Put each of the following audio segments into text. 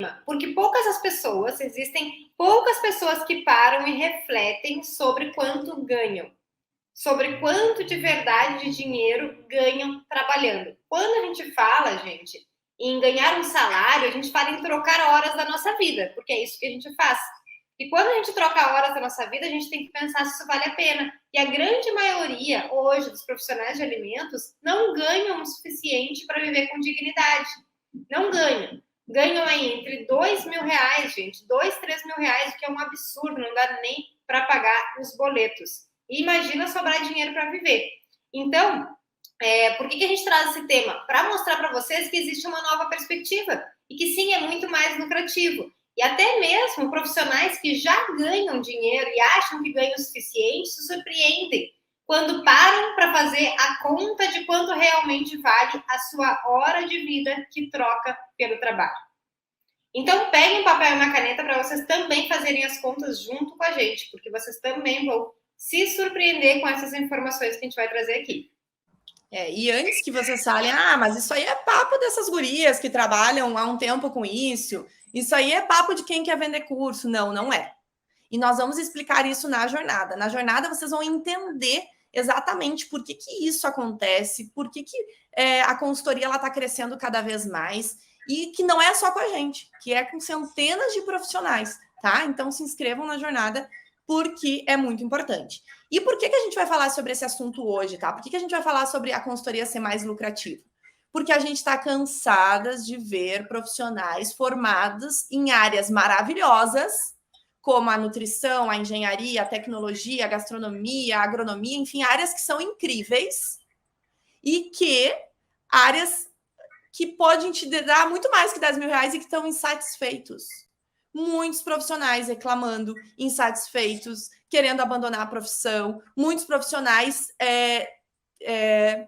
mínima, porque existem poucas pessoas que param e refletem sobre quanto ganham, sobre quanto de verdade de dinheiro ganham trabalhando. Quando a gente fala, gente, em ganhar um salário, a gente fala em trocar horas da nossa vida, porque é isso que a gente faz. E quando a gente troca horas da nossa vida, a gente tem que pensar se isso vale a pena. E a grande maioria, hoje, dos profissionais de alimentos não ganham o suficiente para viver com dignidade. Não ganham. Ganham aí entre R$2.000, gente, R$2.000, 3.000, o que é um absurdo, não dá nem para pagar os boletos. E imagina sobrar dinheiro para viver. Então, por que a gente traz esse tema? Para mostrar para vocês que existe uma nova perspectiva e que sim, é muito mais lucrativo. E até mesmo profissionais que já ganham dinheiro e acham que ganham o suficiente se surpreendem quando param para fazer a conta de quanto realmente vale a sua hora de vida que troca pelo trabalho. Então, peguem um papel e uma caneta para vocês também fazerem as contas junto com a gente, porque vocês também vão se surpreender com essas informações que a gente vai trazer aqui. E antes que vocês falem, mas isso aí é papo dessas gurias que trabalham há um tempo com isso, isso aí é papo de quem quer vender curso. Não, não é. E nós vamos explicar isso na jornada. Na jornada, vocês vão entender exatamente por que isso acontece, por que a consultoria está crescendo cada vez mais, e que não é só com a gente, que é com centenas de profissionais, tá? Então, se inscrevam na jornada, porque é muito importante. E por que a gente vai falar sobre esse assunto hoje, tá? Por que a gente vai falar sobre a consultoria ser mais lucrativa? Porque a gente está cansadas de ver profissionais formados em áreas maravilhosas, como a nutrição, a engenharia, a tecnologia, a gastronomia, a agronomia, enfim, áreas que são incríveis e que áreas que podem te dar muito mais que R$10.000 e que estão insatisfeitos. Muitos profissionais reclamando, insatisfeitos, querendo abandonar a profissão, muitos profissionais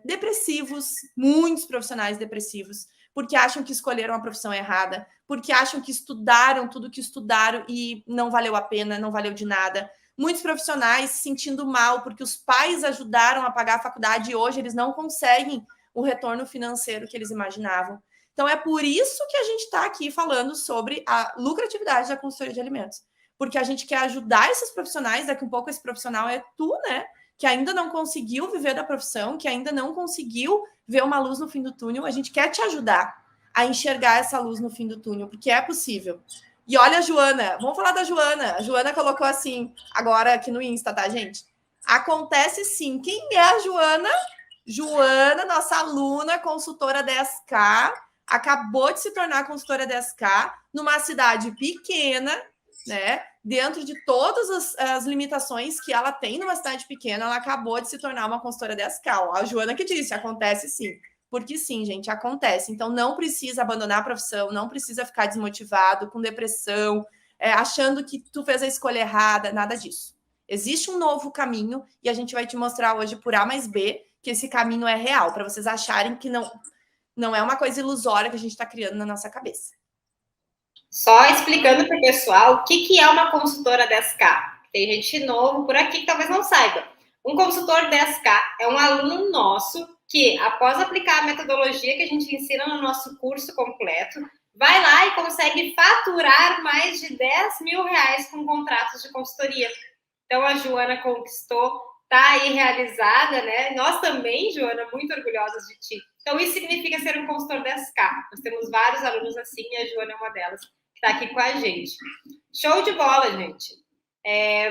depressivos, muitos profissionais depressivos, porque acham que escolheram a profissão errada, porque acham que estudaram tudo que estudaram e não valeu a pena, não valeu de nada. Muitos profissionais se sentindo mal porque os pais ajudaram a pagar a faculdade e hoje eles não conseguem o retorno financeiro que eles imaginavam. Então, é por isso que a gente está aqui falando sobre a lucratividade da consultoria de alimentos. Porque a gente quer ajudar esses profissionais, daqui um pouco esse profissional é tu, né? Que ainda não conseguiu viver da profissão, que ainda não conseguiu ver uma luz no fim do túnel. A gente quer te ajudar a enxergar essa luz no fim do túnel, porque é possível. E olha a Joana, vamos falar da Joana. A Joana colocou assim, agora aqui no Insta, tá, gente? Acontece sim. Quem é a Joana? Joana, nossa aluna, consultora 10K, acabou de se tornar consultora 10K numa cidade pequena, né? Dentro de todas as limitações que ela tem numa cidade pequena, ela acabou de se tornar uma consultora 10K. Ó, a Joana que disse, acontece sim. Porque sim, gente, acontece. Então, não precisa abandonar a profissão, não precisa ficar desmotivado, com depressão, achando que tu fez a escolha errada, nada disso. Existe um novo caminho e a gente vai te mostrar hoje por A mais B que esse caminho é real, para vocês acharem que não é uma coisa ilusória que a gente está criando na nossa cabeça. Só explicando para o pessoal o que é uma consultora 10K. Tem gente novo por aqui que talvez não saiba. Um consultor 10K é um aluno nosso que, após aplicar a metodologia que a gente ensina no nosso curso completo, vai lá e consegue faturar mais de R$10.000 com contratos de consultoria. Então, a Joana conquistou, está aí realizada, né? Nós também, Joana, muito orgulhosas de ti. Então, isso significa ser um consultor 10K. Nós temos vários alunos assim e a Joana é uma delas que está aqui com a gente. Show de bola, gente.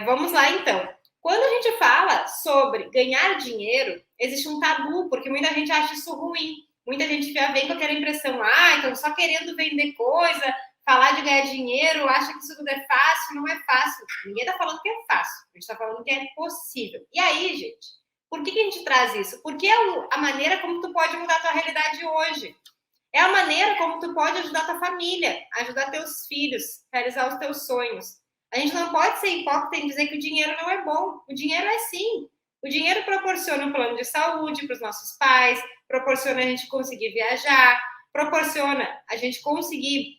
Vamos lá, então. Quando a gente fala sobre ganhar dinheiro, existe um tabu, porque muita gente acha isso ruim. Muita gente já vem com aquela impressão, então só querendo vender coisa, falar de ganhar dinheiro, acha que isso tudo é fácil, não é fácil. Ninguém está falando que é fácil, a gente está falando que é possível. E aí, gente, por que a gente traz isso? Porque é a maneira como tu pode mudar a tua realidade hoje. É a maneira como tu pode ajudar a tua família, ajudar teus filhos, realizar os teus sonhos. A gente não pode ser hipócrita em dizer que o dinheiro não é bom. O dinheiro é sim. O dinheiro proporciona um plano de saúde para os nossos pais, proporciona a gente conseguir viajar, proporciona a gente conseguir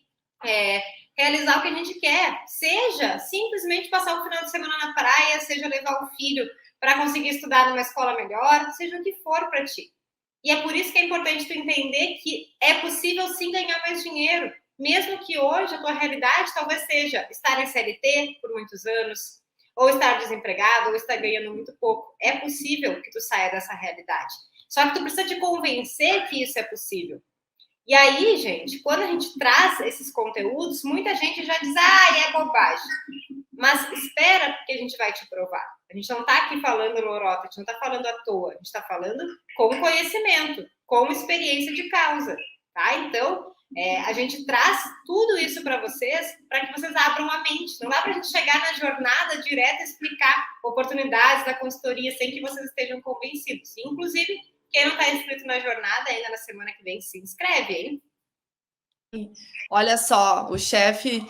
realizar o que a gente quer. Seja simplesmente passar o final de semana na praia, seja levar o filho para conseguir estudar numa escola melhor, seja o que for para ti. E é por isso que é importante tu entender que é possível sim ganhar mais dinheiro, mesmo que hoje a tua realidade talvez seja estar em CLT por muitos anos, ou estar desempregado, ou estar ganhando muito pouco. É possível que tu saia dessa realidade. Só que tu precisa te convencer que isso é possível. E aí, gente, quando a gente traz esses conteúdos, muita gente já diz, é bobagem. Mas espera, porque a gente vai te provar. A gente não está aqui falando lorota, a gente não está falando à toa, a gente está falando com conhecimento, com experiência de causa, tá? Então, a gente traz tudo isso para vocês, para que vocês abram a mente. Não dá para a gente chegar na jornada direta e explicar oportunidades da consultoria sem que vocês estejam convencidos. Inclusive, quem não está inscrito na jornada ainda na semana que vem, se inscreve, hein? Olha só, o chefe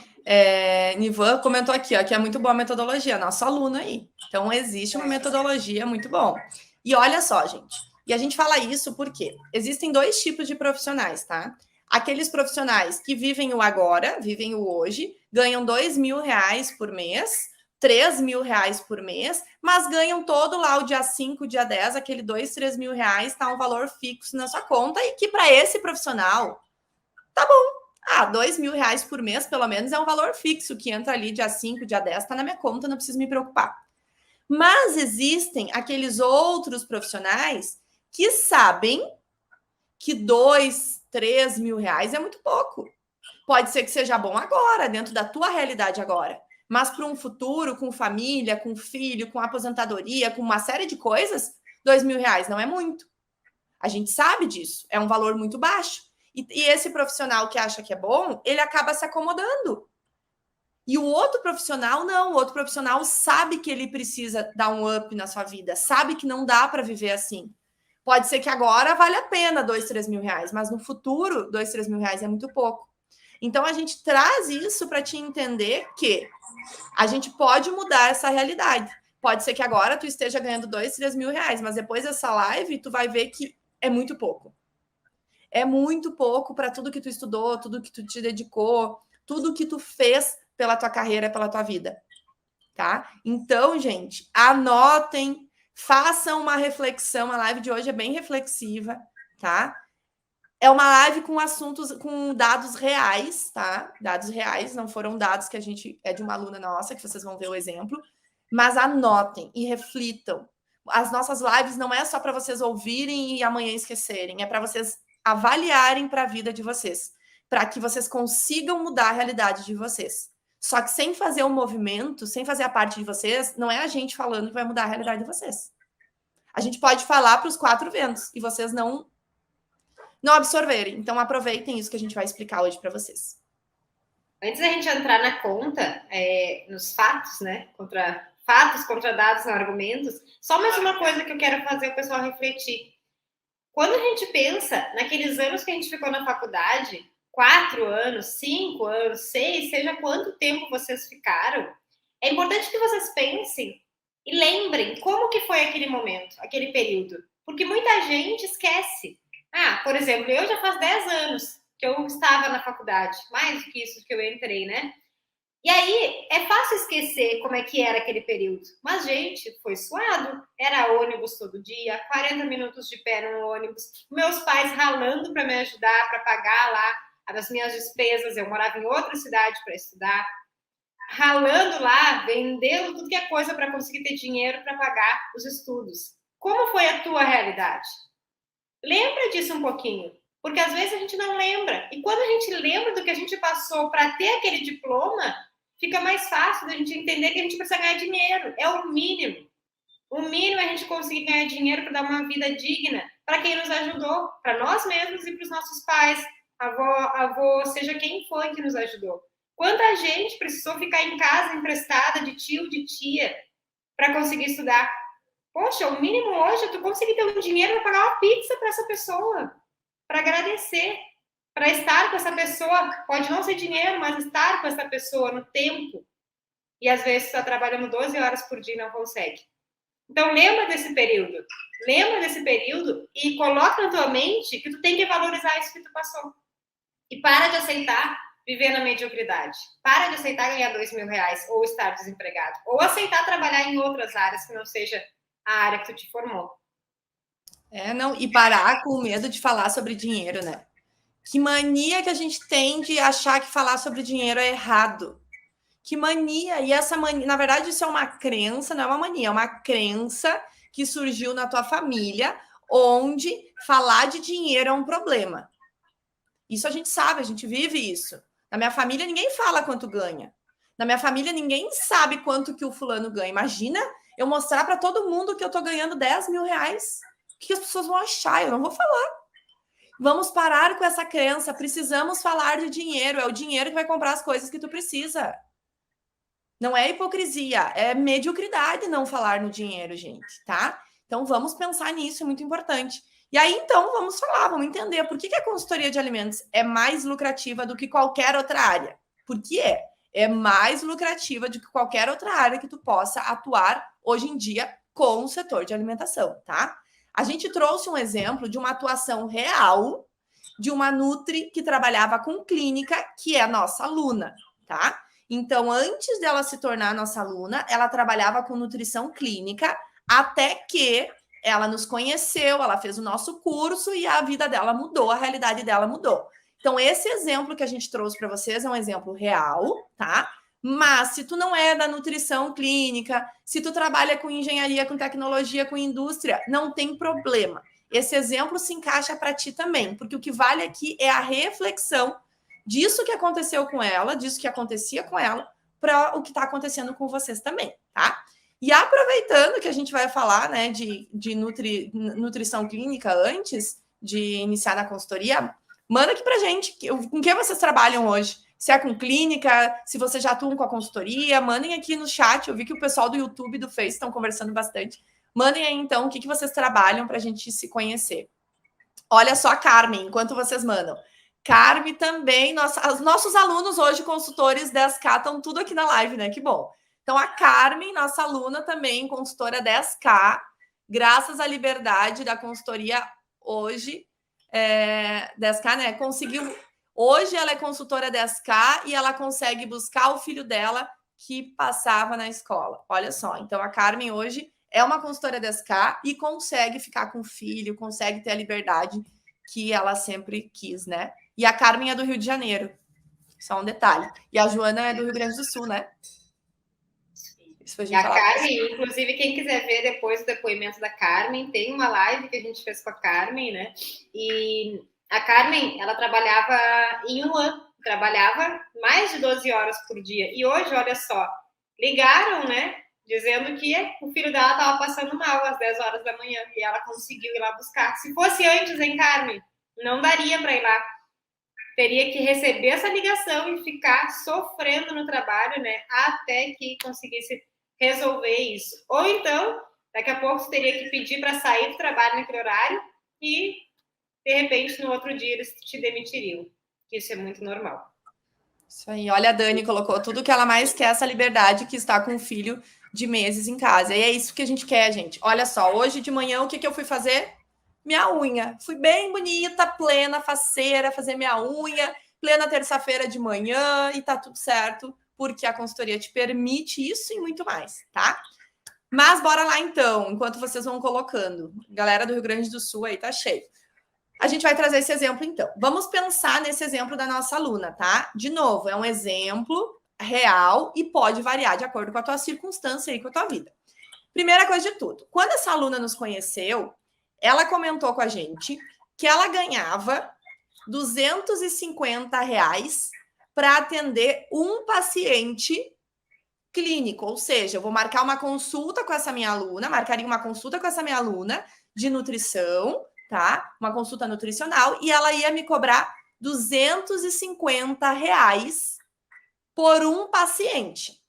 Nivan comentou aqui, ó, que é muito boa a metodologia, nosso aluno aí. Então, existe uma metodologia muito bom. E olha só, gente, e a gente fala isso porque existem dois tipos de profissionais, tá? Aqueles profissionais que vivem o agora, vivem o hoje, ganham R$2.000 por mês, R$3.000 por mês, mas ganham todo lá o dia 5, dia 10, aquele 2, 3 mil reais, tá um valor fixo na sua conta, e que para esse profissional, tá bom. R$2.000 por mês, pelo menos, é um valor fixo que entra ali dia 5, dia 10, tá na minha conta, não preciso me preocupar. Mas existem aqueles outros profissionais que sabem que 2, 3 mil reais é muito pouco. Pode ser que seja bom agora, dentro da tua realidade agora. Mas para um futuro, com família, com filho, com aposentadoria, com uma série de coisas, R$2.000 não é muito. A gente sabe disso. É um valor muito baixo. E esse profissional que acha que é bom, ele acaba se acomodando. E o outro profissional, não. O outro profissional sabe que ele precisa dar um up na sua vida. Sabe que não dá para viver assim. Pode ser que agora vale a pena 2, 3 mil reais. Mas no futuro, 2, 3 mil reais é muito pouco. Então, a gente traz isso para te entender que a gente pode mudar essa realidade. Pode ser que agora tu esteja ganhando 2, 3 mil reais. Mas depois dessa live, tu vai ver que é muito pouco. É muito pouco para tudo que tu estudou, tudo que tu te dedicou, tudo que tu fez pela tua carreira, pela tua vida, tá? Então, gente, anotem, façam uma reflexão. A live de hoje é bem reflexiva, tá? É uma live com assuntos, com dados reais, tá? Dados reais, não foram dados que a gente é de uma aluna nossa, que vocês vão ver o exemplo, mas anotem e reflitam. As nossas lives não é só para vocês ouvirem e amanhã esquecerem, é para vocês avaliarem para a vida de vocês, para que vocês consigam mudar a realidade de vocês. Só que sem fazer um movimento, sem fazer a parte de vocês, não é a gente falando que vai mudar a realidade de vocês. A gente pode falar para os 4 ventos e vocês não absorverem. Então, aproveitem isso que a gente vai explicar hoje para vocês. Antes da gente entrar na conta, nos fatos, né? Fatos contra dados, não argumentos, só mais uma coisa que eu quero fazer o pessoal refletir. Quando a gente pensa naqueles anos que a gente ficou na faculdade, 4 anos, 5 anos, 6, seja quanto tempo vocês ficaram, é importante que vocês pensem e lembrem como que foi aquele momento, aquele período. Porque muita gente esquece. Por exemplo, eu já faz 10 anos que eu estava na faculdade, mais do que isso que eu entrei, né? E aí, é fácil esquecer como é que era aquele período. Mas, gente, foi suado. Era ônibus todo dia, 40 minutos de pé no ônibus. Meus pais ralando para me ajudar, para pagar lá as minhas despesas. Eu morava em outra cidade para estudar. Ralando lá, vendendo tudo que é coisa para conseguir ter dinheiro para pagar os estudos. Como foi a tua realidade? Lembra disso um pouquinho. Porque às vezes a gente não lembra. E quando a gente lembra do que a gente passou para ter aquele diploma, fica mais fácil da gente entender que a gente precisa ganhar dinheiro. É o mínimo. O mínimo é a gente conseguir ganhar dinheiro para dar uma vida digna para quem nos ajudou, para nós mesmos e para os nossos pais, avô, seja quem foi que nos ajudou. Quanta gente precisou ficar em casa emprestada de tio, de tia, para conseguir estudar? Poxa, o mínimo hoje é tu conseguir ter um dinheiro para pagar uma pizza para essa pessoa, para agradecer, para estar com essa pessoa. Pode não ser dinheiro, mas estar com essa pessoa no tempo. E às vezes está trabalhando 12 horas por dia e não consegue. Então lembra desse período. Lembra desse período e coloca na tua mente que tu tem que valorizar isso que tu passou. E para de aceitar viver na mediocridade. Para de aceitar ganhar R$2.000 ou estar desempregado. Ou aceitar trabalhar em outras áreas que não seja a área que tu te formou. Não, e parar com o medo de falar sobre dinheiro, né? Que mania que a gente tem de achar que falar sobre dinheiro é errado. Que mania. E essa mania, na verdade, isso é uma crença, não é uma mania, é uma crença que surgiu na tua família, onde falar de dinheiro é um problema. Isso a gente sabe, a gente vive isso. Na minha família, ninguém fala quanto ganha. Na minha família, ninguém sabe quanto que o fulano ganha. Imagina eu mostrar para todo mundo que eu estou ganhando 10 mil reais. O que as pessoas vão achar? Eu não vou falar. Vamos parar com essa crença. Precisamos falar de dinheiro. É o dinheiro que vai comprar as coisas que tu precisa. Não é hipocrisia, é mediocridade não falar no dinheiro, gente, tá? Então vamos pensar nisso, é muito importante. E aí, então, vamos falar, vamos entender por que a consultoria de alimentos é mais lucrativa do que qualquer outra área. Por que é? É mais lucrativa do que qualquer outra área que tu possa atuar hoje em dia com o setor de alimentação, tá? A gente trouxe um exemplo de uma atuação real de uma Nutri que trabalhava com clínica, que é a nossa aluna, tá? Então, antes dela se tornar nossa aluna, ela trabalhava com nutrição clínica, até que ela nos conheceu, ela fez o nosso curso e a vida dela mudou, a realidade dela mudou. Então, esse exemplo que a gente trouxe para vocês é um exemplo real, tá? Mas se tu não é da nutrição clínica, se tu trabalha com engenharia, com tecnologia, com indústria, não tem problema. Esse exemplo se encaixa para ti também, porque o que vale aqui é a reflexão disso que aconteceu com ela, disso que acontecia com ela, para o que está acontecendo com vocês também, tá? E aproveitando que a gente vai falar, né, de nutrição clínica antes de iniciar na consultoria, manda aqui pra gente com que vocês trabalham hoje. Se é com clínica, se vocês já atuam com a consultoria, mandem aqui no chat. Eu vi que o pessoal do YouTube e do Face estão conversando bastante. Mandem aí, então, o que vocês trabalham para a gente se conhecer. Olha só a Carmen, enquanto vocês mandam. Carmen também, os nossos alunos hoje, consultores 10K, estão tudo aqui na live, né? Que bom. Então, a Carmen, nossa aluna também, consultora 10K, graças à liberdade da consultoria hoje, 10K, né? Conseguiu. Hoje ela é consultora 10K e ela consegue buscar o filho dela que passava na escola. Olha só, então a Carmen hoje é uma consultora 10K e consegue ficar com o filho, consegue ter a liberdade que ela sempre quis, né? E a Carmen é do Rio de Janeiro, só um detalhe. E a Joana é do Rio Grande do Sul, né? E a Carmen, inclusive, quem quiser ver depois o depoimento da Carmen, tem uma live que a gente fez com a Carmen, né? E a Carmen, ela trabalhava em Wuhan, trabalhava mais de 12 horas por dia. E hoje, olha só, ligaram, né? Dizendo que o filho dela estava passando mal às 10 horas da manhã e ela conseguiu ir lá buscar. Se fosse antes, hein, Carmen? Não daria para ir lá. Teria que receber essa ligação e ficar sofrendo no trabalho, né? Até que conseguisse resolver isso. Ou então, daqui a pouco você teria que pedir para sair do trabalho naquele horário e, de repente, no outro dia eles te demitiriam. Isso é muito normal. Isso aí. Olha, a Dani colocou tudo que ela mais quer, essa liberdade que está com o filho de meses em casa. E é isso que a gente quer, gente. Olha só, hoje de manhã, o que eu fui fazer? Minha unha. Fui bem bonita, plena, faceira, fazer minha unha, plena terça-feira de manhã e tá tudo certo, porque a consultoria te permite isso e muito mais, tá? Mas bora lá então, enquanto vocês vão colocando. Galera do Rio Grande do Sul aí tá cheio. A gente vai trazer esse exemplo então. Vamos pensar nesse exemplo da nossa aluna, tá? De novo, é um exemplo real e pode variar de acordo com a tua circunstância e com a tua vida. Primeira coisa de tudo, quando essa aluna nos conheceu, ela comentou com a gente que ela ganhava R$250 para atender um paciente clínico, ou seja, eu vou marcar uma consulta com essa minha aluna, marcaria uma consulta com essa minha aluna de nutrição, tá? Uma consulta nutricional, e ela ia me cobrar R$250 por um paciente.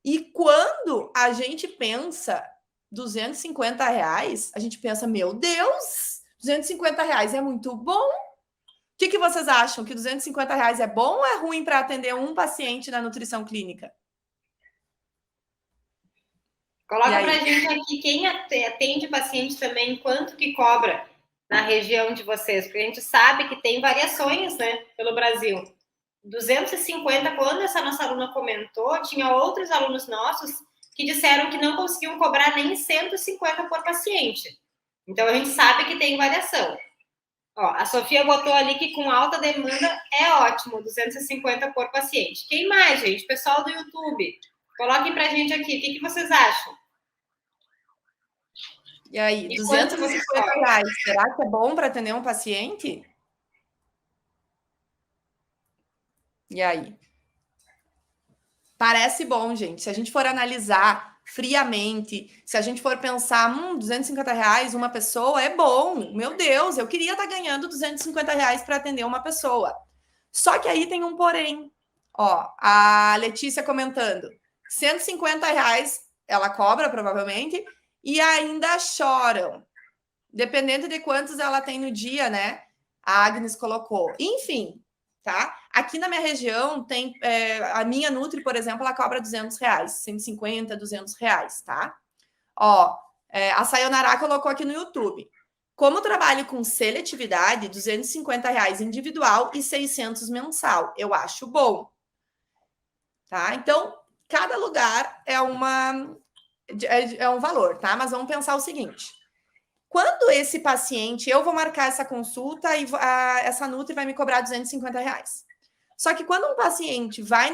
E quando a gente pensa R$250, a gente pensa, meu Deus, R$250 é muito bom. O que vocês acham? Que R$250 é bom ou é ruim para atender um paciente na nutrição clínica? Coloca para a gente aqui quem atende paciente também, quanto que cobra na região de vocês, porque a gente sabe que tem variações, né, pelo Brasil. 250, quando essa nossa aluna comentou, tinha outros alunos nossos que disseram que não conseguiam cobrar nem 150 por paciente. Então, a gente sabe que tem variação. Ó, a Sofia botou ali que com alta demanda é ótimo, 250 por paciente. Quem mais, gente? Pessoal do YouTube, coloquem pra gente aqui, o que vocês acham? E aí, E R$ 250, será que é bom para atender um paciente? E aí? Parece bom, gente. Se a gente for analisar friamente, se a gente for pensar, R$ 250 uma pessoa é bom. Meu Deus, eu queria estar ganhando R$ 250 para atender uma pessoa. Só que aí tem um porém. Ó, a Letícia comentando, R$ 150 ela cobra provavelmente e ainda choram. Dependendo de quantos ela tem no dia, né? A Agnes colocou. Enfim, tá? Aqui na minha região tem a minha Nutri, por exemplo, ela cobra R$ 200, 150, R$ 200, tá? Ó, a Sayonara colocou aqui no YouTube. Como trabalho com seletividade, R$ 250 individual e 600 mensal. Eu acho bom. Tá? Então, cada lugar é um valor, tá? Mas vamos pensar o seguinte. Quando esse paciente, eu vou marcar essa consulta e essa Nutri vai me cobrar R$ 250. Só que quando um paciente vai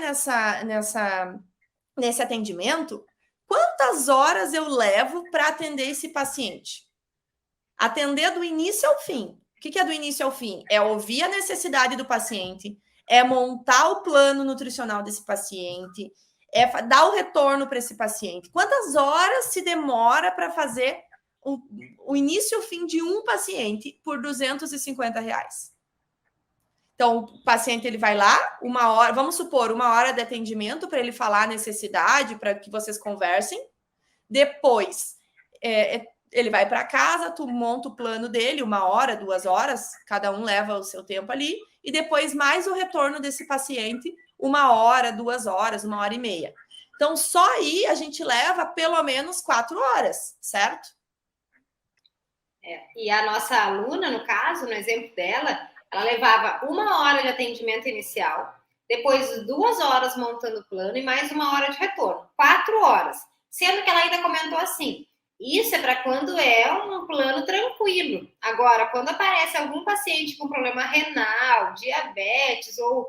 nesse atendimento, quantas horas eu levo para atender esse paciente? Atender do início ao fim. O que é do início ao fim? É ouvir a necessidade do paciente, é montar o plano nutricional desse paciente, é dar o retorno para esse paciente. Quantas horas se demora para fazer o início e o fim de um paciente por R$ 250? Então, o paciente ele vai lá, uma hora, vamos supor, uma hora de atendimento para ele falar a necessidade, para que vocês conversem. Depois, ele vai para casa, tu monta o plano dele, 1 hora, 2 horas, cada um leva o seu tempo ali, e depois mais o retorno desse paciente, 1 hora, 2 horas, 1 hora e meia. Então, só aí a gente leva pelo menos 4 horas, certo? E a nossa aluna, no caso, no exemplo dela, ela levava 1 hora de atendimento inicial, depois 2 horas montando o plano e mais 1 hora de retorno. 4 horas. Sendo que ela ainda comentou assim, isso é para quando é um plano tranquilo. Agora, quando aparece algum paciente com problema renal, diabetes ou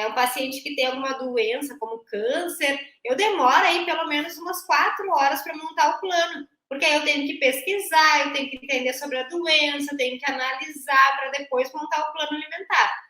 um paciente que tem alguma doença como câncer, eu demoro aí pelo menos umas 4 horas para montar o plano. Porque aí eu tenho que pesquisar, eu tenho que entender sobre a doença, eu tenho que analisar para depois montar o plano alimentar.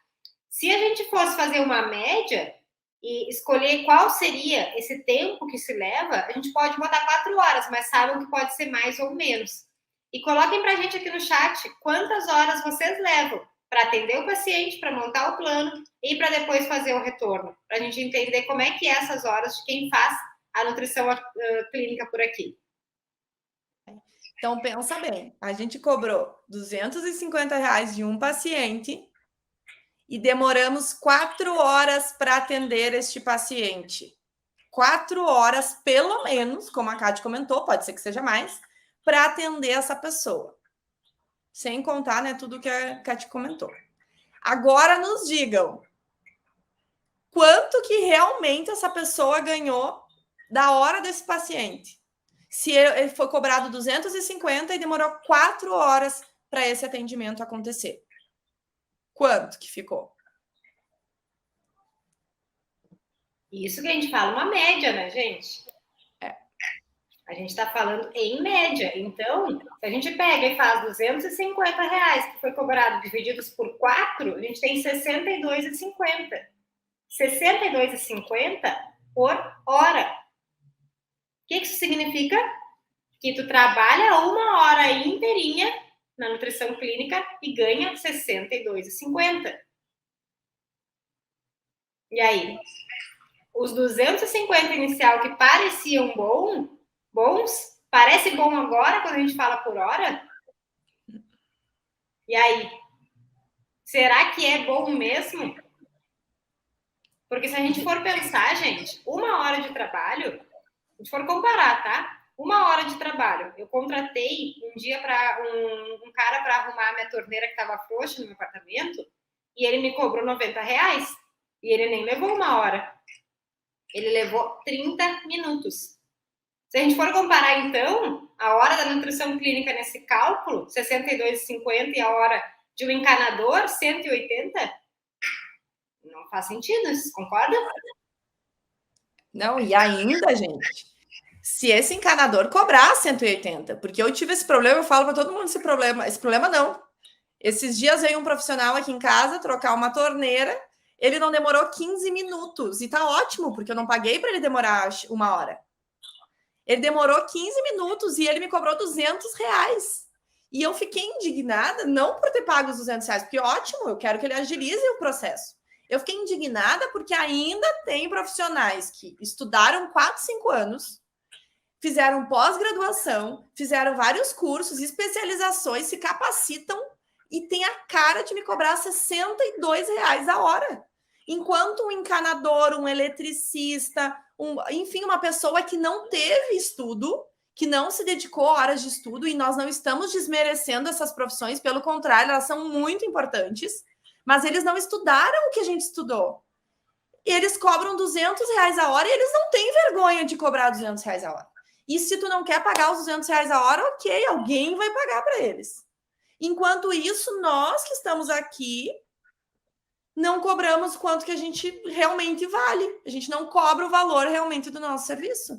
Se a gente fosse fazer uma média e escolher qual seria esse tempo que se leva, a gente pode botar 4 horas, mas saibam que pode ser mais ou menos. E coloquem para a gente aqui no chat quantas horas vocês levam para atender o paciente, para montar o plano e para depois fazer o retorno, para a gente entender como é que é essas horas de quem faz a nutrição clínica por aqui. Então, pensa bem, a gente cobrou R$ 250 de um paciente e demoramos 4 horas para atender este paciente. 4 horas, pelo menos, como a Cátia comentou, pode ser que seja mais, para atender essa pessoa. Sem contar, né, tudo que a Cátia comentou. Agora nos digam quanto que realmente essa pessoa ganhou da hora desse paciente. Se ele foi cobrado 250 e demorou 4 horas para esse atendimento acontecer. Quanto que ficou? Isso que a gente fala uma média, né, gente? A gente está falando em média. Então, se a gente pega e faz R$ 250 que foi cobrado divididos por 4, a gente tem R$62,50. R$62,50 por hora. O que isso significa? Que tu trabalha 1 hora inteirinha na nutrição clínica e ganha R$62,50. E aí? Os 250 inicial que pareciam bons, parece bom agora quando a gente fala por hora? E aí? Será que é bom mesmo? Porque se a gente for pensar, gente, 1 hora de trabalho, se a gente for comparar, tá? 1 hora de trabalho. Eu contratei um dia para um cara para arrumar a minha torneira que estava frouxa no meu apartamento e ele me cobrou R$90 e ele nem levou 1 hora. Ele levou 30 minutos. Se a gente for comparar, então, a hora da nutrição clínica nesse cálculo, R$62,50 e a hora de um encanador, 180? Não faz sentido, vocês concordam? Não, e ainda, gente, se esse encanador cobrar 180, porque eu tive esse problema, eu falo para todo mundo esse problema não. Esses dias veio um profissional aqui em casa trocar uma torneira, ele não demorou 15 minutos, e tá ótimo, porque eu não paguei para ele demorar 1 hora. Ele demorou 15 minutos e ele me cobrou R$200. E eu fiquei indignada, não por ter pago os R$200, porque ótimo, eu quero que ele agilize o processo. Eu fiquei indignada porque ainda tem profissionais que estudaram 4, 5 anos, fizeram pós-graduação, fizeram vários cursos, especializações, se capacitam e tem a cara de me cobrar R$62 a hora. Enquanto um encanador, um eletricista, enfim, uma pessoa que não teve estudo, que não se dedicou a horas de estudo, e nós não estamos desmerecendo essas profissões, pelo contrário, elas são muito importantes, mas eles não estudaram o que a gente estudou. E eles cobram R$200 a hora e eles não têm vergonha de cobrar R$200 a hora. E se tu não quer pagar os R$200 a hora, ok, alguém vai pagar para eles. Enquanto isso, nós que estamos aqui não cobramos quanto que a gente realmente vale. A gente não cobra o valor realmente do nosso serviço.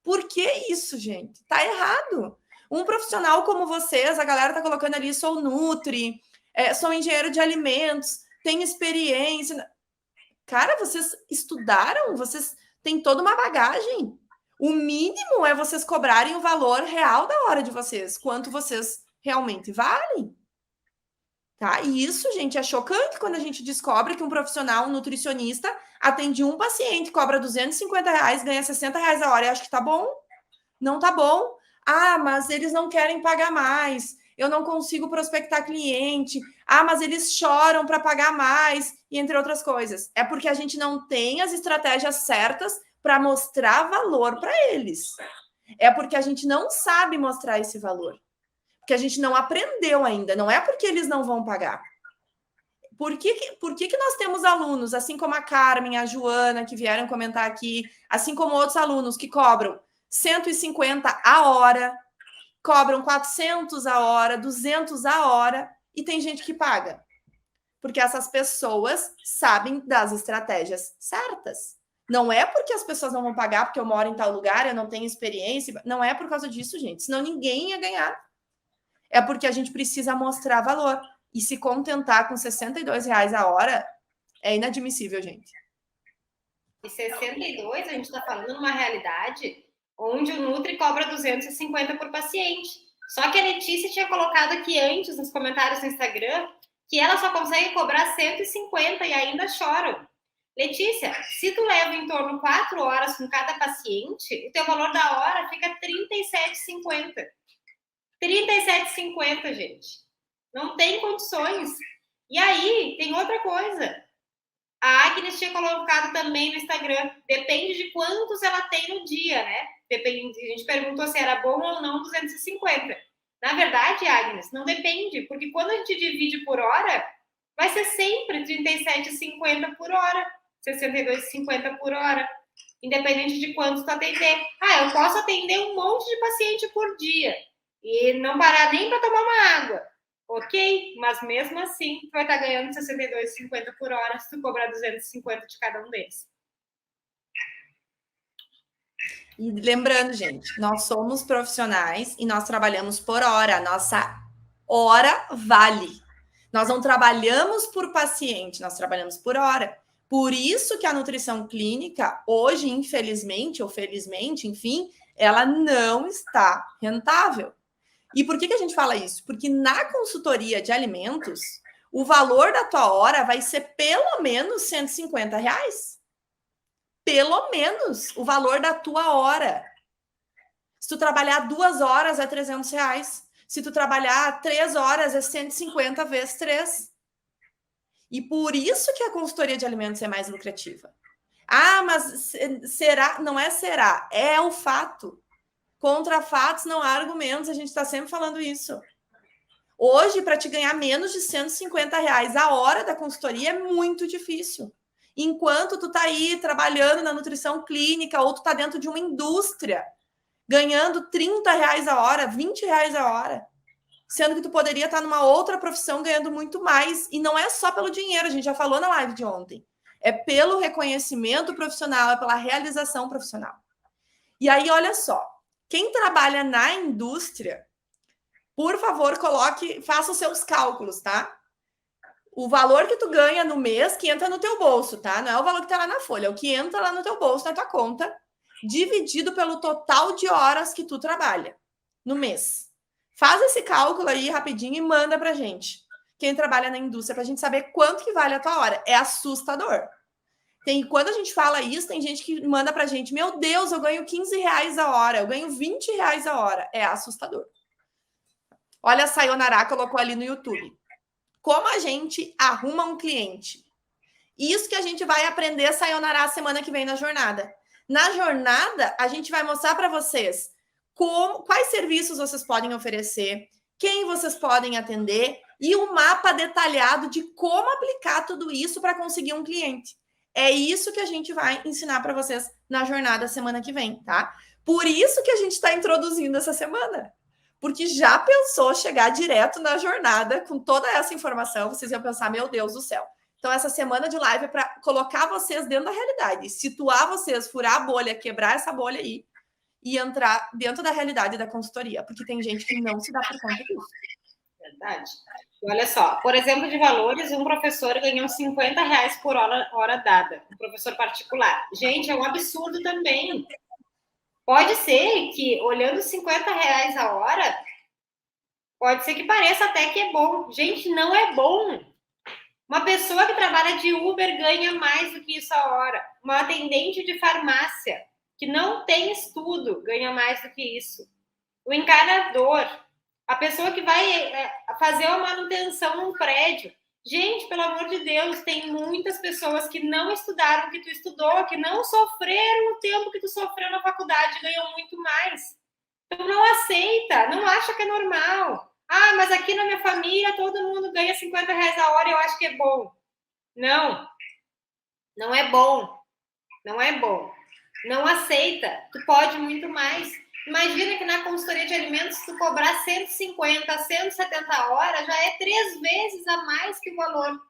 Por que isso, gente? Tá errado. Um profissional como vocês, a galera tá colocando ali, sou nutri, sou engenheiro de alimentos, tenho experiência. Cara, vocês estudaram, vocês têm toda uma bagagem. O mínimo é vocês cobrarem o valor real da hora de vocês, quanto vocês realmente valem. Tá? E isso, gente, é chocante quando a gente descobre que um profissional, um nutricionista, atende um paciente, cobra R$250, ganha R$60 a hora. Eu acho que tá bom. Não tá bom. Ah, mas eles não querem pagar mais. Eu não consigo prospectar cliente. Ah, mas eles choram para pagar mais, e entre outras coisas. É porque a gente não tem as estratégias certas para mostrar valor para eles. É porque a gente não sabe mostrar esse valor. Porque a gente não aprendeu ainda. Não é porque eles não vão pagar. Por que nós temos alunos, assim como a Carmen, a Joana, que vieram comentar aqui, assim como outros alunos que cobram 150 a hora, cobram 400 a hora, 200 a hora, e tem gente que paga? Porque essas pessoas sabem das estratégias certas. Não é porque as pessoas não vão pagar porque eu moro em tal lugar, eu não tenho experiência. Não é por causa disso, gente. Senão ninguém ia ganhar. É porque a gente precisa mostrar valor. E se contentar com R$62 a hora é inadmissível, gente. E 62, a gente está falando numa realidade onde o Nutri cobra 250 por paciente. Só que a Letícia tinha colocado aqui antes, nos comentários no Instagram, que ela só consegue cobrar 150 e ainda choram. Letícia, se tu leva em torno de 4 horas com cada paciente, o teu valor da hora fica R$37,50. R$37,50, gente. Não tem condições. E aí, tem outra coisa. A Agnes tinha colocado também no Instagram. Depende de quantos ela tem no dia, né? Depende, a gente perguntou se era bom ou não 250. Na verdade, Agnes, não depende. Porque quando a gente divide por hora, vai ser sempre R$37,50 por hora. R$62,50 por hora. Independente de quantos tu atender. Ah, eu posso atender um monte de paciente por dia. E não parar nem para tomar uma água. Ok, mas mesmo assim, tu vai estar ganhando R$62,50 por hora se tu cobrar 250 de cada um deles. E lembrando, gente, nós somos profissionais e nós trabalhamos por hora. Nossa hora vale. Nós não trabalhamos por paciente, nós trabalhamos por hora. Por isso que a nutrição clínica, hoje, infelizmente, ou felizmente, enfim, ela não está rentável. E por que a gente fala isso? Porque na consultoria de alimentos, o valor da tua hora vai ser pelo menos R$150. Pelo menos o valor da tua hora. Se tu trabalhar 2 horas, é R$300. Se tu trabalhar 3 horas, é 150 vezes 3. E por isso que a consultoria de alimentos é mais lucrativa. Ah, mas será? Não é será, é o fato. Contra fatos não há argumentos, a gente está sempre falando isso. Hoje, para te ganhar menos de R$150 a hora da consultoria é muito difícil. Enquanto tu tá aí trabalhando na nutrição clínica ou tu tá dentro de uma indústria, ganhando R$30 a hora, R$20 a hora. sendo que tu poderia estar numa outra profissão ganhando muito mais. E não é só pelo dinheiro, a gente já falou na live de ontem. É pelo reconhecimento profissional, é pela realização profissional. E aí, olha só, quem trabalha na indústria, por favor, faça os seus cálculos, tá? O valor que tu ganha no mês que entra no teu bolso, tá? Não é o valor que tá lá na folha, é o que entra lá no teu bolso, na tua conta, dividido pelo total de horas que tu trabalha no mês. Faz esse cálculo aí rapidinho e manda pra gente. Quem trabalha na indústria, pra gente saber quanto que vale a tua hora. É assustador. Quando a gente fala isso, tem gente que manda pra gente, meu Deus, eu ganho 15 reais a hora, eu ganho 20 reais a hora. É assustador. Olha, a Sayonara colocou ali no YouTube. Como a gente arruma um cliente? Isso que a gente vai aprender a Sayonara semana que vem na jornada. Na jornada, a gente vai mostrar para vocês quais serviços vocês podem oferecer, quem vocês podem atender e um mapa detalhado de como aplicar tudo isso para conseguir um cliente. É isso que a gente vai ensinar para vocês na jornada semana que vem, tá? Por isso que a gente está introduzindo essa semana. Porque já pensou chegar direto na jornada com toda essa informação, vocês iam pensar, meu Deus do céu. Então, essa semana de live é para colocar vocês dentro da realidade, situar vocês, furar a bolha, quebrar essa bolha aí e entrar dentro da realidade da consultoria, porque tem gente que não se dá por conta disso. Verdade. Olha só, por exemplo, de valores, um professor ganhou 50 reais por hora dada, um professor particular. Gente, é um absurdo também. Pode ser que, olhando 50 reais a hora, pode ser que pareça até que é bom. Gente, não é bom. Uma pessoa que trabalha de Uber ganha mais do que isso a hora. Uma atendente de farmácia que não tem estudo ganha mais do que isso. O encanador, a pessoa que vai fazer a manutenção num prédio. Gente, pelo amor de Deus, tem muitas pessoas que não estudaram o que tu estudou, que não sofreram o tempo que tu sofreu na faculdade, ganham muito mais. Então não aceita, não acha que é normal. Ah, mas aqui na minha família todo mundo ganha 50 reais a hora e eu acho que é bom. Não, não é bom. Não é bom. Não aceita, tu pode muito mais. Imagina que na consultoria de alimentos, se tu cobrar 150, 170 horas, já é 3 vezes a mais que o valor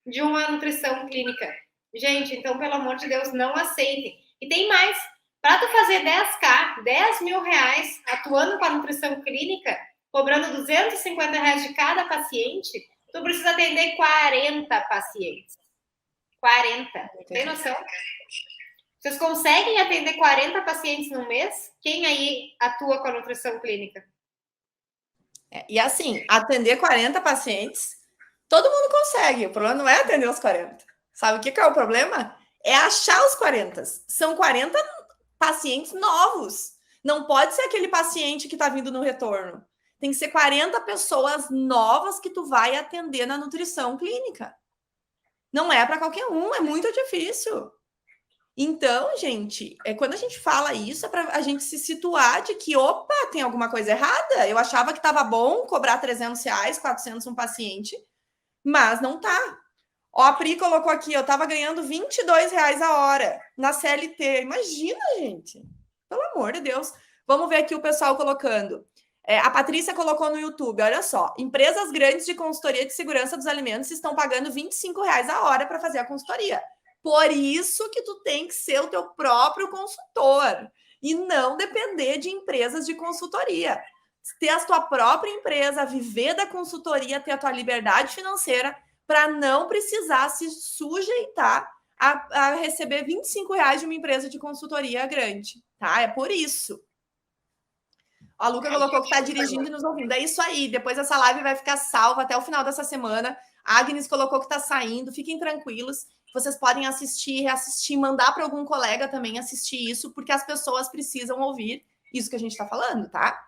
de uma nutrição clínica. Gente, então, pelo amor de Deus, não aceitem. E tem mais. Para tu fazer 10K, 10 mil reais, atuando com a nutrição clínica, cobrando 250 reais de cada paciente, tu precisa atender 40 pacientes. 40. Tem noção? Vocês conseguem atender 40 pacientes no mês? Quem aí atua com a nutrição clínica? E assim, atender 40 pacientes, todo mundo consegue. O problema não é atender os 40. Sabe o que é o problema? É achar os 40. São 40 pacientes novos. Não pode ser aquele paciente que está vindo no retorno. Tem que ser 40 pessoas novas que tu vai atender na nutrição clínica. Não é para qualquer um, é muito difícil. Então, gente, quando a gente fala isso, é para a gente se situar de que, opa, tem alguma coisa errada. Eu achava que estava bom cobrar 300 reais, 400 um paciente, mas não tá. Ó, a Pri colocou aqui, eu estava ganhando 22 reais a hora na CLT. Imagina, gente. Pelo amor de Deus. Vamos ver aqui o pessoal colocando. A Patrícia colocou no YouTube, olha só. Empresas grandes de consultoria de segurança dos alimentos estão pagando 25 reais a hora para fazer a consultoria. Por isso que tu tem que ser o teu próprio consultor e não depender de empresas de consultoria. Ter a tua própria empresa, viver da consultoria, ter a tua liberdade financeira para não precisar se sujeitar a receber 25 reais de uma empresa de consultoria grande, tá? É por isso. A Luca colocou que está dirigindo e nos ouvindo. É isso aí. Depois essa live vai ficar salva até o final dessa semana. A Agnes colocou que está saindo. Fiquem tranquilos. Vocês podem assistir, reassistir, mandar para algum colega também assistir isso, porque as pessoas precisam ouvir isso que a gente está falando, tá?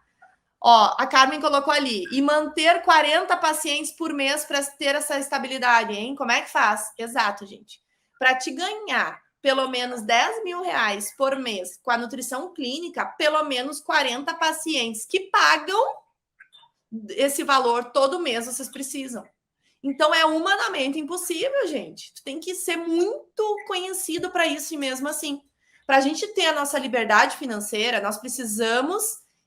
Ó, a Carmen colocou ali. E manter 40 pacientes por mês para ter essa estabilidade, hein? Como é que faz? Exato, gente. Para te ganhar pelo menos 10 mil reais por mês com a nutrição clínica, pelo menos 40 pacientes que pagam esse valor todo mês vocês precisam. Então, é humanamente impossível, gente. Tu tem que ser muito conhecido para isso e mesmo assim. Para a gente ter a nossa liberdade financeira, nós precisamos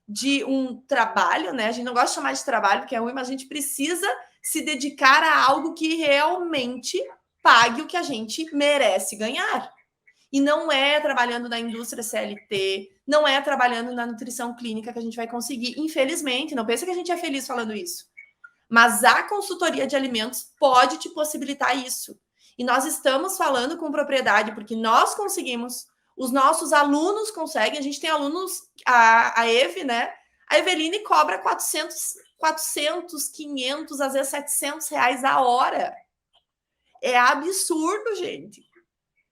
de um trabalho, né? A gente não gosta de chamar de trabalho, porque é ruim, mas a gente precisa se dedicar a algo que realmente pague o que a gente merece ganhar. E não é trabalhando na indústria CLT, não é trabalhando na nutrição clínica que a gente vai conseguir, infelizmente. Não pensa que a gente é feliz falando isso. Mas a consultoria de alimentos pode te possibilitar isso. E nós estamos falando com propriedade, porque nós conseguimos, os nossos alunos conseguem, a gente tem alunos, a Eve, né? A Eveline cobra 400, 500, às vezes 700 reais a hora. É absurdo, gente.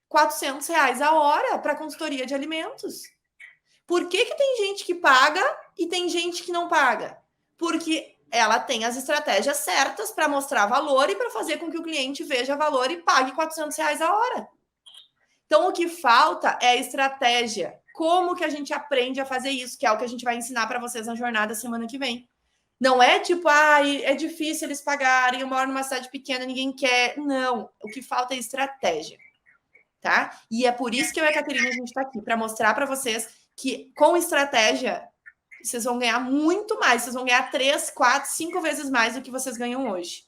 400 reais a hora para consultoria de alimentos. Por que tem gente que paga e tem gente que não paga? Porque ela tem as estratégias certas para mostrar valor e para fazer com que o cliente veja valor e pague 400 reais a hora. Então, o que falta é a estratégia. Como que a gente aprende a fazer isso? Que é o que a gente vai ensinar para vocês na jornada semana que vem. Não é tipo, é difícil eles pagarem, eu moro numa cidade pequena, ninguém quer. Não, o que falta é estratégia. Tá? E é por isso que eu e a Caterina, a gente está aqui, para mostrar para vocês que com estratégia vocês vão ganhar muito mais, vocês vão ganhar 3, 4, 5 vezes mais do que vocês ganham hoje.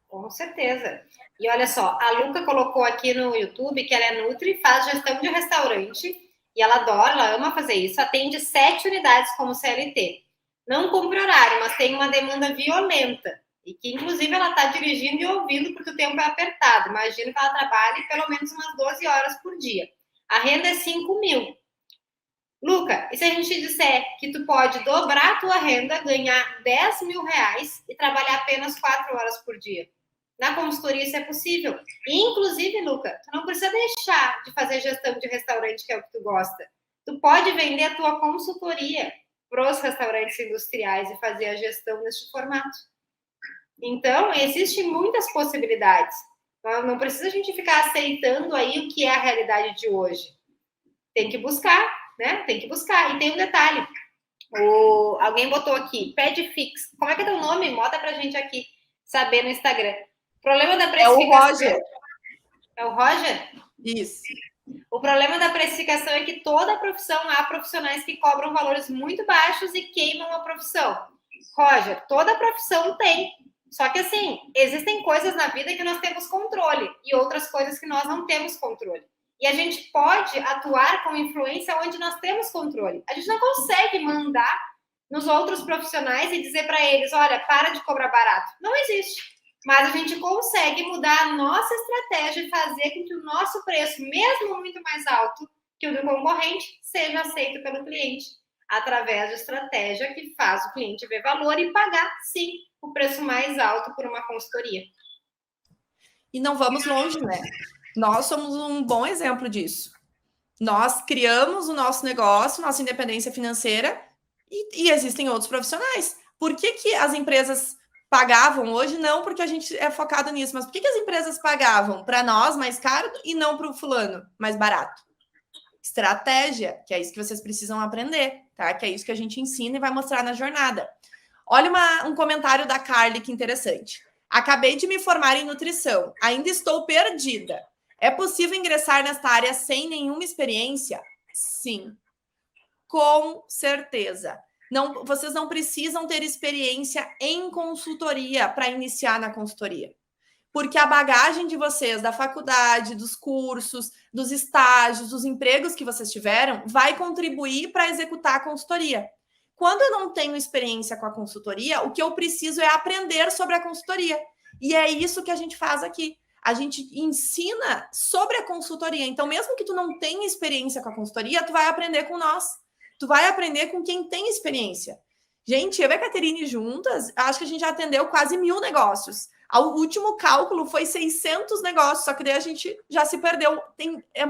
Com certeza. E olha só, a Luca colocou aqui no YouTube que ela é nutri, faz gestão de restaurante e ela adora, ela ama fazer isso, atende 7 unidades como CLT. Não cumpre horário, mas tem uma demanda violenta. E que, inclusive, ela está dirigindo e ouvindo porque o tempo é apertado. Imagino que ela trabalhe pelo menos umas 12 horas por dia. A renda é 5 mil. Luca, e se a gente disser que tu pode dobrar a tua renda, ganhar 10 mil reais e trabalhar apenas 4 horas por dia? Na consultoria isso é possível. E, inclusive, Luca, tu não precisa deixar de fazer gestão de restaurante, que é o que tu gosta. Tu pode vender a tua consultoria para os restaurantes industriais e fazer a gestão neste formato. Então, existem muitas possibilidades. Não precisa a gente ficar aceitando aí o que é a realidade de hoje. Tem que buscar, né? Tem que buscar. E tem um detalhe. Alguém botou aqui, PedFix. Como é que é teu nome? Bota pra gente aqui saber no Instagram. Problema da precificação... É o Roger. É o Roger? Isso. O problema da precificação é que toda a profissão há profissionais que cobram valores muito baixos e queimam a profissão. Roger, toda profissão tem. Só que, assim, existem coisas na vida que nós temos controle e outras coisas que nós não temos controle. E a gente pode atuar com influência onde nós temos controle. A gente não consegue mandar nos outros profissionais e dizer para eles, olha, para de cobrar barato. Não existe. Mas a gente consegue mudar a nossa estratégia e fazer com que o nosso preço, mesmo muito mais alto que o do concorrente, seja aceito pelo cliente, através de estratégia que faz o cliente ver valor e pagar, sim, o preço mais alto por uma consultoria. E não vamos longe, né? Nós somos um bom exemplo disso. Nós criamos o nosso negócio, nossa independência financeira, e existem outros profissionais. Por que as empresas pagavam hoje? Não porque a gente é focado nisso, mas por que as empresas pagavam para nós mais caro e não para o fulano mais barato? Estratégia, que é isso que vocês precisam aprender, tá? Que é isso que a gente ensina e vai mostrar na jornada. Olha um comentário da Carly, que interessante. Acabei de me formar em nutrição, ainda estou perdida. É possível ingressar nesta área sem nenhuma experiência? Sim, com certeza. Não, vocês não precisam ter experiência em consultoria para iniciar na consultoria. Porque a bagagem de vocês, da faculdade, dos cursos, dos estágios, dos empregos que vocês tiveram, vai contribuir para executar a consultoria. Quando eu não tenho experiência com a consultoria, o que eu preciso é aprender sobre a consultoria. E é isso que a gente faz aqui. A gente ensina sobre a consultoria. Então, mesmo que tu não tenha experiência com a consultoria, tu vai aprender com nós. Tu vai aprender com quem tem experiência. Gente, eu e a Caterine juntas, acho que a gente já atendeu quase 1000 negócios. O último cálculo foi 600 negócios, só que daí a gente já se perdeu.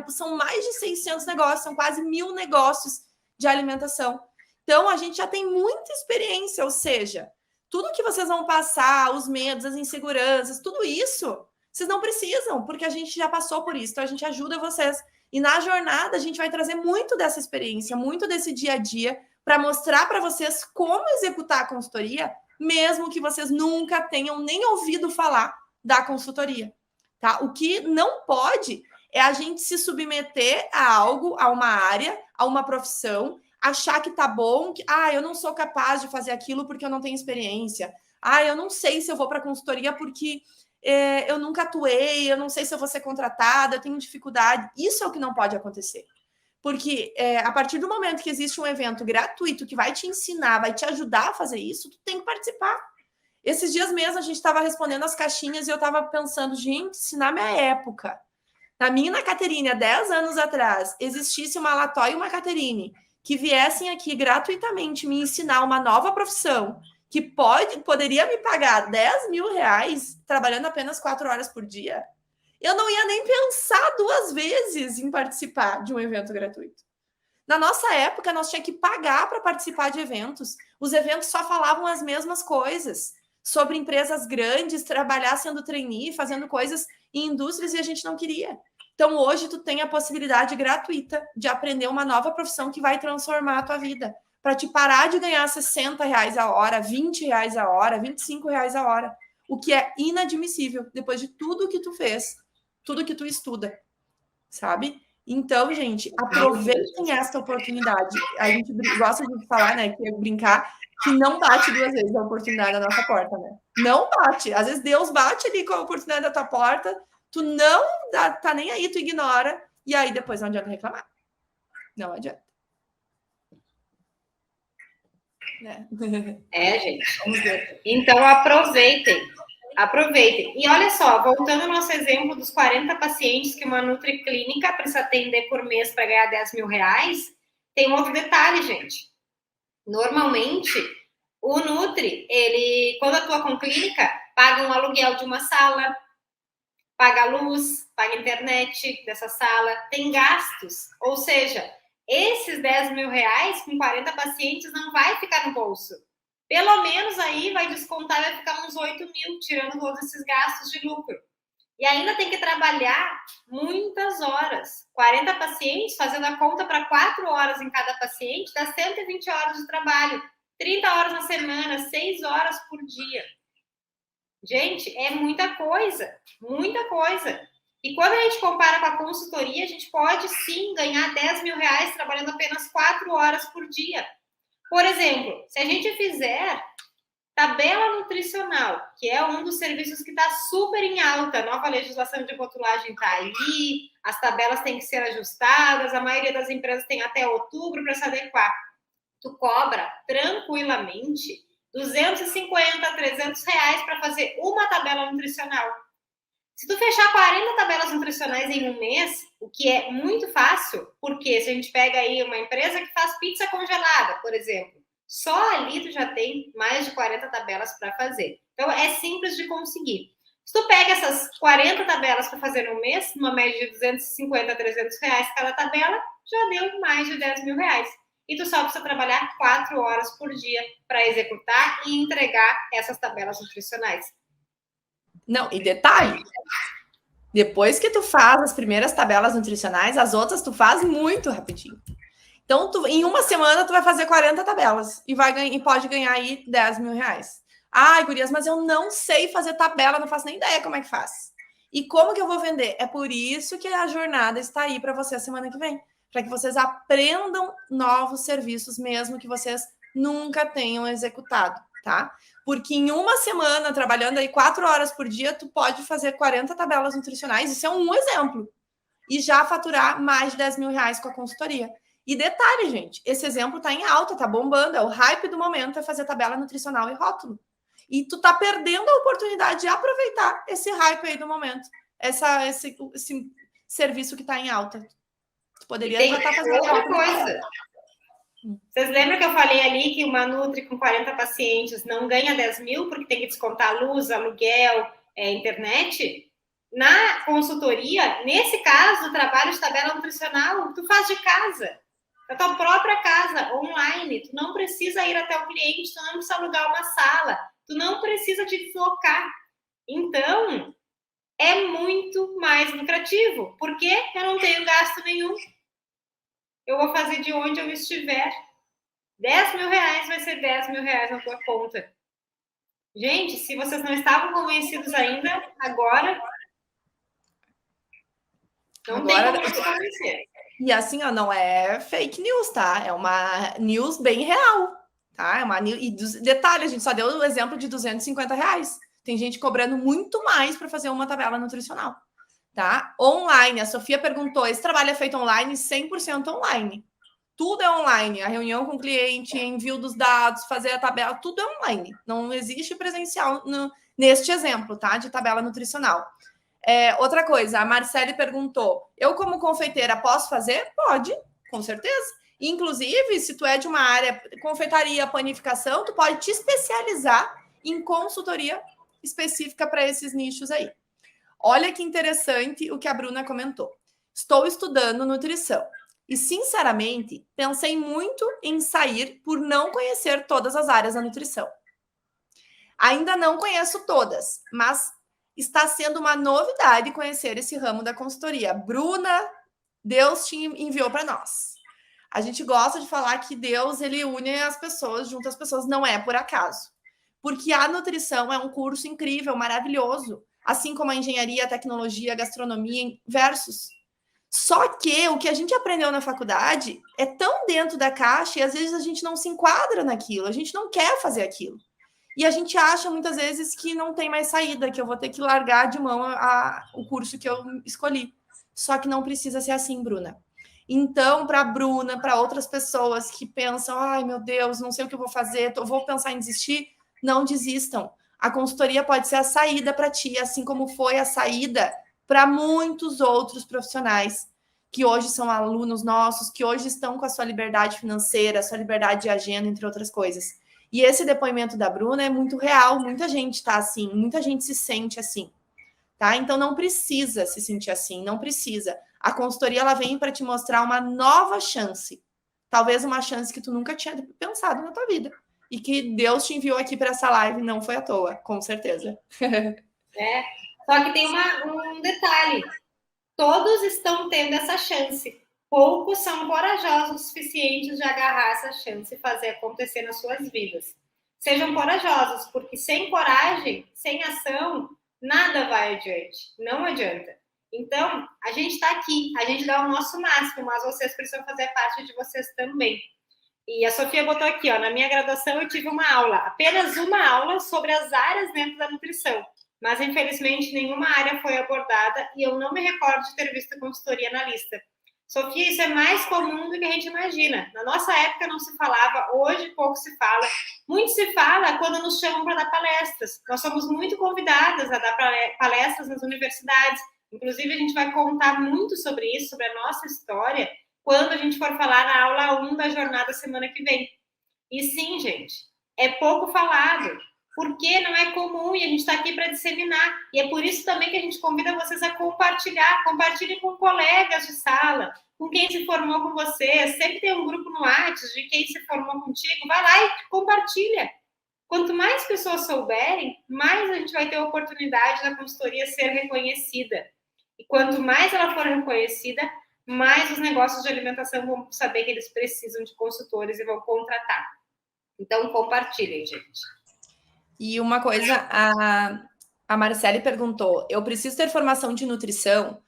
São mais de 600 negócios, são quase 1000 negócios de alimentação. Então, a gente já tem muita experiência, ou seja, tudo que vocês vão passar, os medos, as inseguranças, tudo isso, vocês não precisam, porque a gente já passou por isso, então a gente ajuda vocês. E na jornada, a gente vai trazer muito dessa experiência, muito desse dia a dia, para mostrar para vocês como executar a consultoria, mesmo que vocês nunca tenham nem ouvido falar da consultoria, tá? O que não pode é a gente se submeter a algo, a uma área, a uma profissão, achar que tá bom, que eu não sou capaz de fazer aquilo porque eu não tenho experiência. Eu não sei se eu vou para consultoria porque eu nunca atuei, eu não sei se eu vou ser contratada, eu tenho dificuldade. Isso é o que não pode acontecer. Porque a partir do momento que existe um evento gratuito que vai te ensinar, vai te ajudar a fazer isso, tu tem que participar. Esses dias mesmo a gente estava respondendo as caixinhas e eu estava pensando, gente, se na minha época, na minha e na Caterine, há 10 anos atrás, existisse uma Latóia e uma Caterine que viessem aqui gratuitamente me ensinar uma nova profissão que poderia me pagar 10 mil reais trabalhando apenas 4 horas por dia, eu não ia nem pensar 2 vezes em participar de um evento gratuito. Na nossa época, nós tínhamos que pagar para participar de eventos. Os eventos só falavam as mesmas coisas sobre empresas grandes, trabalhar sendo trainee, fazendo coisas em indústrias e a gente não queria. Então, hoje, tu tem a possibilidade gratuita de aprender uma nova profissão que vai transformar a tua vida. Para te parar de ganhar 60 reais a hora, 20 reais a hora, 25 reais a hora. O que é inadmissível depois de tudo que tu fez, tudo que tu estuda, sabe? Então, gente, aproveitem esta oportunidade. A gente gosta de falar, né, que é brincar, que não bate 2 vezes a oportunidade na nossa porta, né? Não bate. Às vezes Deus bate ali com a oportunidade da tua porta, tu não tá nem aí, tu ignora, e aí depois não adianta reclamar. Não adianta. Gente. Então, aproveitem. E olha só, voltando ao nosso exemplo dos 40 pacientes que uma nutriclínica precisa atender por mês para ganhar 10 mil reais, tem um outro detalhe, gente. Normalmente, o Nutri, ele, quando atua com clínica, paga um aluguel de uma sala, paga luz, paga internet dessa sala, tem gastos. Ou seja, esses 10 mil reais com 40 pacientes não vai ficar no bolso. Pelo menos aí vai descontar, vai ficar uns 8 mil, tirando todos esses gastos de lucro. E ainda tem que trabalhar muitas horas. 40 pacientes, fazendo a conta para 4 horas em cada paciente, dá 120 horas de trabalho. 30 horas na semana, 6 horas por dia. Gente, é muita coisa, muita coisa. E quando a gente compara com a consultoria, a gente pode sim ganhar 10 mil reais trabalhando apenas 4 horas por dia. Por exemplo, se a gente fizer tabela nutricional, que é um dos serviços que está super em alta, a nova legislação de rotulagem está aí, as tabelas têm que ser ajustadas, a maioria das empresas tem até outubro para se adequar. Tu cobra tranquilamente 250, 300 reais para fazer uma tabela nutricional. Se tu fechar 40 tabelas nutricionais em um mês, o que é muito fácil, porque se a gente pega aí uma empresa que faz pizza congelada, por exemplo, só ali tu já tem mais de 40 tabelas para fazer. Então, é simples de conseguir. Se tu pega essas 40 tabelas para fazer no mês, numa média de 250 a 300 reais cada tabela, já deu mais de 10 mil reais. E tu só precisa trabalhar 4 horas por dia para executar e entregar essas tabelas nutricionais. Não, e detalhe, depois que tu faz as primeiras tabelas nutricionais, as outras tu faz muito rapidinho. Então, em uma semana, tu vai fazer 40 tabelas e pode ganhar aí 10 mil reais. Ai, gurias, mas eu não sei fazer tabela, não faço nem ideia como é que faz. E como que eu vou vender? É por isso que a jornada está aí para você a semana que vem. Para que vocês aprendam novos serviços, mesmo que vocês nunca tenham executado, tá? Porque em uma semana, trabalhando aí 4 horas por dia, tu pode fazer 40 tabelas nutricionais, isso é um exemplo. E já faturar mais de 10 mil reais com a consultoria. E detalhe, gente, esse exemplo tá em alta, tá bombando, é o hype do momento, é fazer tabela nutricional e rótulo. E tu tá perdendo a oportunidade de aproveitar esse hype aí do momento, esse serviço que tá em alta. Tu poderia já estar fazendo outra coisa. Vocês lembram que eu falei ali que uma Nutri com 40 pacientes não ganha 10 mil porque tem que descontar luz, aluguel, internet? Na consultoria, nesse caso, o trabalho de tabela nutricional, tu faz de casa, da tua própria casa, online. Tu não precisa ir até o cliente, tu não precisa alugar uma sala, tu não precisa te deslocar. Então, é muito mais lucrativo, porque eu não tenho gasto nenhum. Eu vou fazer de onde eu estiver. 10 mil reais vai ser 10 mil reais na tua conta. Gente, se vocês não estavam convencidos ainda, agora não tem como se convencer. E assim, ó, não é fake news, tá? É uma news bem real, tá? É uma news... E detalhe, a gente só deu o exemplo de R$ 250. Tem gente cobrando muito mais para fazer uma tabela nutricional, tá? Online, a Sofia perguntou, esse trabalho é feito online? 100% online. Tudo é online. A reunião com o cliente, envio dos dados, fazer a tabela, tudo é online. Não existe presencial neste exemplo, tá? De tabela nutricional. Outra coisa, a Marcele perguntou: eu, como confeiteira, posso fazer? Pode, com certeza. Inclusive, se tu é de uma área confeitaria, panificação, tu pode te especializar em consultoria específica para esses nichos aí. Olha que interessante o que a Bruna comentou. Estou estudando nutrição e, sinceramente, pensei muito em sair por não conhecer todas as áreas da nutrição. Ainda não conheço todas, mas está sendo uma novidade conhecer esse ramo da consultoria. Bruna, Deus te enviou para nós. A gente gosta de falar que Deus, ele une as pessoas, junta as pessoas, não é por acaso. Porque a nutrição é um curso incrível, maravilhoso, assim como a engenharia, a tecnologia, a gastronomia, versus. Só que o que a gente aprendeu na faculdade é tão dentro da caixa e às vezes a gente não se enquadra naquilo, a gente não quer fazer aquilo. E a gente acha muitas vezes que não tem mais saída, que eu vou ter que largar de mão o curso que eu escolhi. Só que não precisa ser assim, Bruna. Então, para a Bruna, para outras pessoas que pensam, ai meu Deus, não sei o que eu vou fazer, vou pensar em desistir, não desistam. A consultoria pode ser a saída para ti, assim como foi a saída para muitos outros profissionais que hoje são alunos nossos, que hoje estão com a sua liberdade financeira, a sua liberdade de agenda, entre outras coisas. E esse depoimento da Bruna é muito real, muita gente tá assim, muita gente se sente assim, tá? Então não precisa se sentir assim, não precisa. A consultoria ela vem para te mostrar uma nova chance, talvez uma chance que tu nunca tinha pensado na tua vida e que Deus te enviou aqui para essa live, não foi à toa, com certeza. Só que tem um detalhe, todos estão tendo essa chance. Poucos são corajosos o suficiente de agarrar essa chance e fazer acontecer nas suas vidas. Sejam corajosos, porque sem coragem, sem ação, nada vai adiante. Não adianta. Então, a gente está aqui, a gente dá o nosso máximo, mas vocês precisam fazer parte de vocês também. E a Sofia botou aqui, ó, na minha graduação eu tive uma aula, apenas uma aula sobre as áreas dentro da nutrição. Mas, infelizmente, nenhuma área foi abordada e eu não me recordo de ter visto consultoria na lista. Sofia, isso é mais comum do que a gente imagina. Na nossa época não se falava, hoje pouco se fala. Muito se fala quando nos chamam para dar palestras. Nós somos muito convidadas a dar palestras nas universidades. Inclusive, a gente vai contar muito sobre isso, sobre a nossa história, quando a gente for falar na aula 1 da jornada semana que vem. E sim, gente, é pouco falado, porque não é comum e a gente está aqui para disseminar. E é por isso também que a gente convida vocês a compartilhar. Compartilhem com colegas de sala, com quem se formou com você. Sempre tem um grupo no WhatsApp de quem se formou contigo. Vai lá e compartilha. Quanto mais pessoas souberem, mais a gente vai ter a oportunidade da consultoria ser reconhecida. E quanto mais ela for reconhecida, mais os negócios de alimentação vão saber que eles precisam de consultores e vão contratar. Então, compartilhem, gente. E uma coisa, a Marcele perguntou, eu preciso ter formação de nutrição?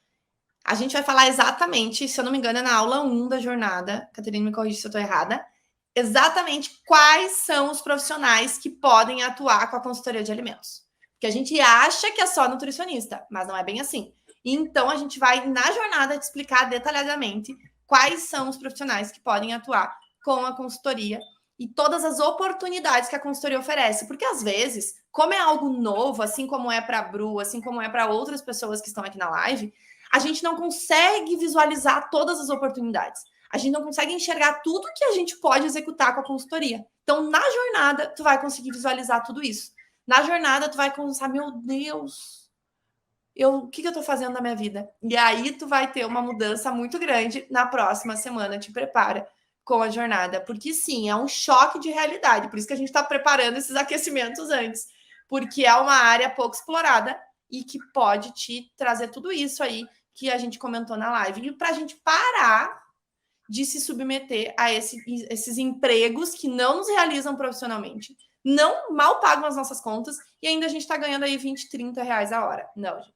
A gente vai falar exatamente, se eu não me engano, é na aula 1 da jornada, Catarina me corrige se eu estou errada, exatamente quais são os profissionais que podem atuar com a consultoria de alimentos. Porque a gente acha que é só nutricionista, mas não é bem assim. Então, a gente vai, na jornada, te explicar detalhadamente quais são os profissionais que podem atuar com a consultoria e todas as oportunidades que a consultoria oferece. Porque, às vezes, como é algo novo, assim como é para a Bru, assim como é para outras pessoas que estão aqui na live, a gente não consegue visualizar todas as oportunidades. A gente não consegue enxergar tudo que a gente pode executar com a consultoria. Então, na jornada, tu vai conseguir visualizar tudo isso. Na jornada, tu vai pensar, meu Deus, o que eu tô fazendo na minha vida? E aí, tu vai ter uma mudança muito grande na próxima semana. Te prepara com a jornada. Porque, sim, é um choque de realidade. Por isso que a gente está preparando esses aquecimentos antes. Porque é uma área pouco explorada e que pode te trazer tudo isso aí que a gente comentou na live. E para a gente parar de se submeter a esses empregos que não nos realizam profissionalmente, não mal pagam as nossas contas e ainda a gente está ganhando aí 20, 30 reais a hora. Não, gente.